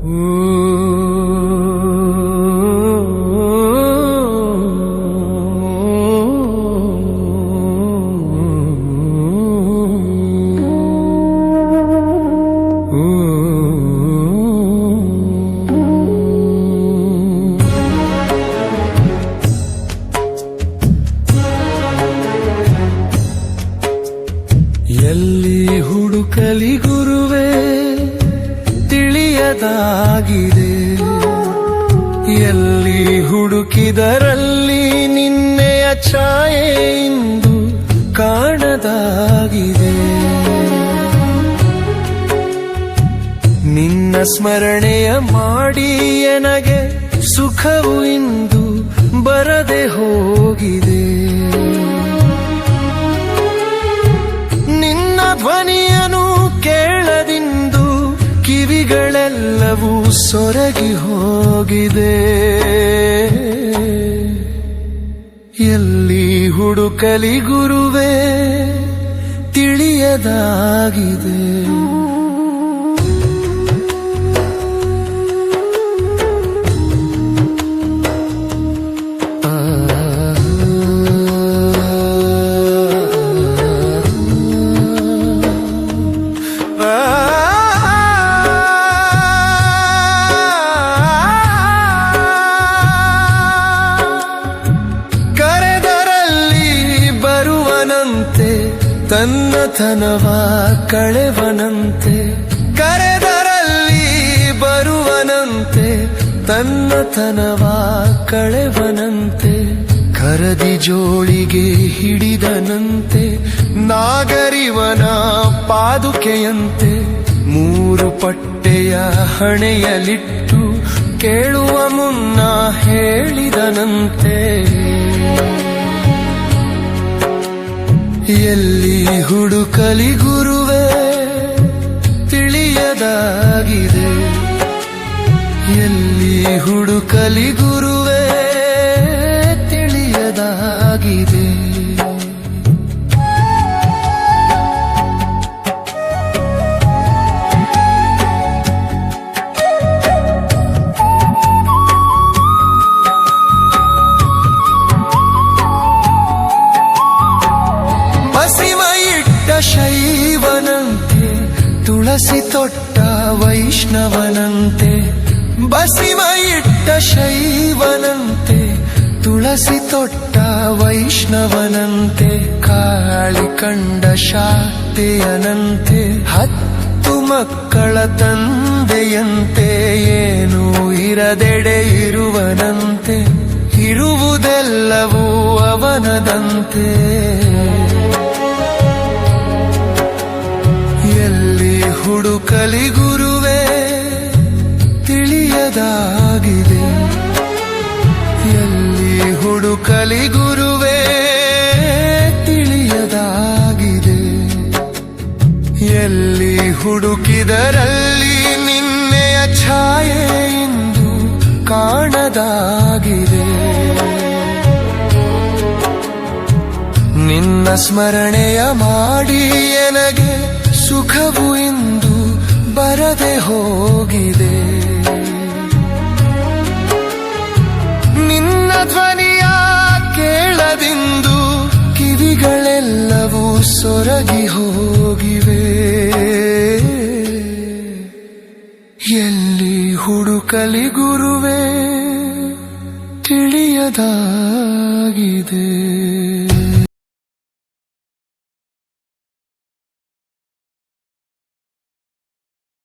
ಎಲ್ಲಿ ಹುಡುಕಲಿ ಗುರುವೇ ತಿಳಿಯದಾಗಿದೆ, ಎಲ್ಲಿ ಹುಡುಕಿದರಲ್ಲಿ ನಿನ್ನೆಯ ಛಾಯೆ ಇಂದು ಕಾಣದಾಗಿದೆ. ನಿನ್ನ ಸ್ಮರಣೆಯ ಮಾಡಿ ಎನಗೆ ಸುಖವು ಇಂದು ಬರದೆ ಹೋಗಿದೆ. ನಿನ್ನ ಧ್ವನಿಯನು ಕೇಳದಿಂದು ಕಿವಿಗಳೆಲ್ಲವೂ ಸೊರಗಿ ಹೋಗಿದೆ. ಎಲ್ಲಿ ಹುಡುಕಲಿ ಗುರುವೇ ತಿಳಿಯದಾಗಿದೆ. ತನ್ನತನವ ಕಳೆವನಂತೆ, ಕರೆದರಲ್ಲಿ ಬರುವನಂತೆ, ತನ್ನತನವ ಕಳೆವನಂತೆ, ಕರದಿ ಜೋಳಿಗೆ ಹಿಡಿದನಂತೆ, ನಾಗರಿವನ ಪಾದುಕೆಯಂತೆ, ಮೂರು ಪಟ್ಟೆಯ ಹಣೆಯಲಿಟ್ಟು ಕೇಳುವ ಮುನ್ನ ಹೇಳಿದನಂತೆ. ಎಲ್ಲಿ ಹುಡುಕಲಿ ಗುರುವೇ ತಿಳಿಯದಾಗಿದೆ, ಎಲ್ಲಿ ಹುಡುಕಲಿ ಗುರುವೇ ತಿಳಿಯದಾಗಿದೆ. ಶೈವನಂತೆ ತುಳಸಿ ತೊಟ್ಟ ವೈಷ್ಣವನಂತೆ, ಬಸಿವ ಇಟ್ಟ ಶೈವನಂತೆ ತುಳಸಿ ತೊಟ್ಟ ವೈಷ್ಣವನಂತೆ, ಕಾಳಿ ಕಂಡ ಶಾಕ್ತೆಯನಂತೆ, 10 ಮಕ್ಕಳ ತಂದೆಯಂತೆ, ಏನೂ ಇರದೆಡೆ ಇರುವನಂತೆ, ಇರುವುದೆಲ್ಲವೂ ಅವನದಂತೆ. ಎಲ್ಲಿ ಹುಡುಕಲಿ ಗುರುವೇ ತಿಳಿಯದಾಗಿದೆ, ಎಲ್ಲಿ ಹುಡುಕಲಿ ಗುರುವೇ ತಿಳಿಯದಾಗಿದೆ. ಎಲ್ಲಿ ಹುಡುಕಿದರಲ್ಲಿ ನಿನ್ನೆಯ ಛಾಯೆ ಇಂದು ಕಾಣದಾಗಿದೆ. ನಿನ್ನ ಸ್ಮರಣೆಯ ಮಾಡಿ ಎನಗೆ ಸುಖವು ಇಂದು ಬರದೆ ಹೋಗಿದೆ. ನಿನ್ನ ಧ್ವನಿಯ ಕೇಳದಿಂದು ಕಿವಿಗಳೆಲ್ಲವೂ ಸೊರಗಿ ಹೋಗಿವೆ. ಎಲ್ಲಿ ಹುಡುಕಲಿ ಗುರುವೇ ತಿಳಿಯದಾಗಿದೆ.